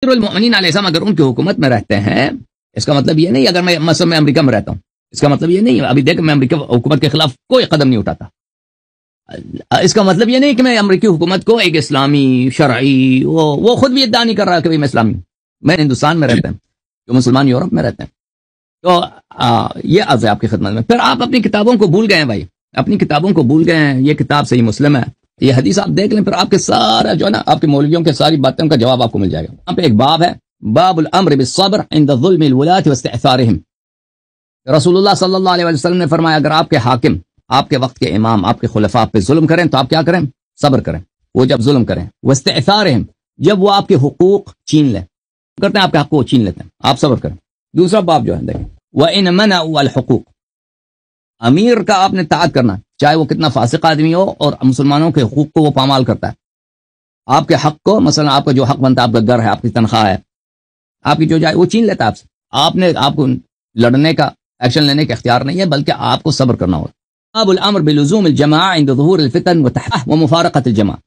المؤمنین علیہ السلام اگر ان کی حکومت میں رہتے ہیں، اس کا مطلب یہ نہیں اگر میں مثلا میں امریکہ میں رہتا ہوں، اس کا مطلب یہ نہیں ابھی دیکھ میں امریکہ حکومت کے خلاف کوئی قدم نہیں اٹھاتا، اس کا مطلب یہ نہیں کہ میں امریکی حکومت کو ایک اسلامی شرعی وہ خود بھی ادعا نہیں کر رہا کہ میں اسلامی ہوں، میں ہندوستان میں رہتا ہوں، جو مسلمان یورپ میں رہتے ہیں۔ تو یہ عرض ہے آپ کی خدمت میں۔ پھر آپ اپنی کتابوں کو بھول گئے ہیں بھائی، اپنی کتابوں کو بھول گئے ہیں۔ یہ کتاب صحیح مسلم ہے، یہ حدیث آپ دیکھ لیں، پھر آپ کے سارا جو ہے نا آپ کے مولویوں کے ساری باتوں کا جواب آپ کو مل جائے گا۔ یہاں پہ ایک باب ہے، باب الامر بالصبر عند ظلم الولاة واستئثارهم۔ رسول اللہ صلی اللہ علیہ وسلم نے فرمایا اگر آپ کے حاکم، آپ کے وقت کے امام، آپ کے خلفاء پہ ظلم کریں تو آپ کیا کریں؟ صبر کریں۔ وہ جب ظلم کریں، واستئثارهم، جب وہ آپ کے حقوق چھین لیں، کرتے ہیں آپ کے حق کو چھین لیتے ہیں، آپ صبر کریں۔ دوسرا باب جو ہے دیکھیں، وَإِنْ مَنَعُوا الْحُقُوقَ، امیر کا آپ نے اطاعت کرنا، چاہے وہ کتنا فاسق آدمی ہو اور مسلمانوں کے حقوق کو وہ پامال کرتا ہے، آپ کے حق کو، مثلا آپ کا جو حق بنتا ہے، آپ کا گھر ہے، آپ کی تنخواہ ہے، آپ کی جو جائے وہ چھین لیتا ہے آپ سے، آپ کو لڑنے کا، ایکشن لینے کا اختیار نہیں ہے، بلکہ آپ کو صبر کرنا ہوگا۔ باب الامر بلزوم الجماعہ عند ظہور الفتن ومفارقۃ الجماعہ،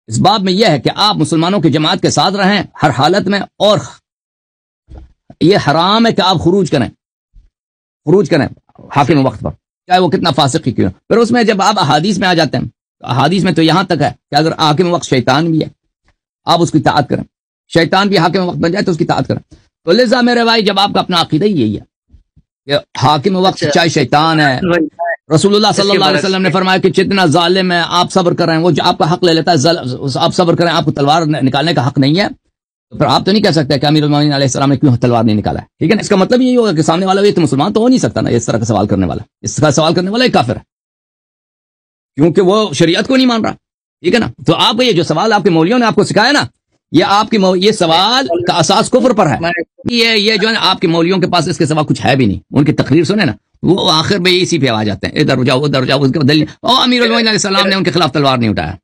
اس باب میں یہ ہے کہ آپ مسلمانوں کی جماعت کے ساتھ رہیں ہر حالت میں، اور یہ حرام ہے کہ آپ خروج کریں حاکم وقت پر، چاہے وہ کتنا فاسق ہی کیوں۔ پھر اس میں جب آپ احادیث میں آ جاتے ہیں، احادیث میں تو یہاں تک ہے کہ اگر حاکم وقت شیطان بھی ہے آپ اس کی اطاعت کریں، شیطان بھی حاکم وقت بن جائے تو اس کی اطاعت کریں۔ تو لذا میرے بھائی جب آپ کا اپنا عقیدہ ہی یہی ہے کہ حاکم وقت چاہے شیطان ہے، رسول اللہ صلی اللہ علیہ وسلم نے فرمایا کہ جتنا ظالم ہے آپ صبر کریں، وہ جو آپ کا حق لے لیتا ہے آپ صبر کریں، آپ کو تلوار نکالنے کا حق نہیں ہے، تو پھر آپ تو نہیں کہہ سکتے کہ امیر المومنین علیہ السلام نے کیوں تلوار نہیں نکالا ہے، ٹھیک ہے نا۔ اس کا مطلب یہی ہوگا کہ سامنے والا یہ تو مسلمان تو ہو نہیں سکتا نا، اس طرح کا سوال کرنے والا، اس طرح سوال کرنے والا ایک کافر ہے، کیونکہ وہ شریعت کو نہیں مان رہا، ٹھیک ہے نا۔ تو آپ یہ جو سوال آپ کے مولویوں نے آپ کو سکھایا نا، یہ آپ کی یہ سوال کا اساس کفر پر ہے، یہ جو ہے نا آپ کے مولویوں کے پاس اس کے سوا کچھ ہے بھی نہیں، ان کی تقریر سنے نا وہ آخر میں اسی پہ آ جاتے ہیں، ادھر جاؤ ادھر جاؤ، اس کے دلیل امیر المومنین علیہ السلام نے ان کے خلاف تلوار نہیں اٹھایا۔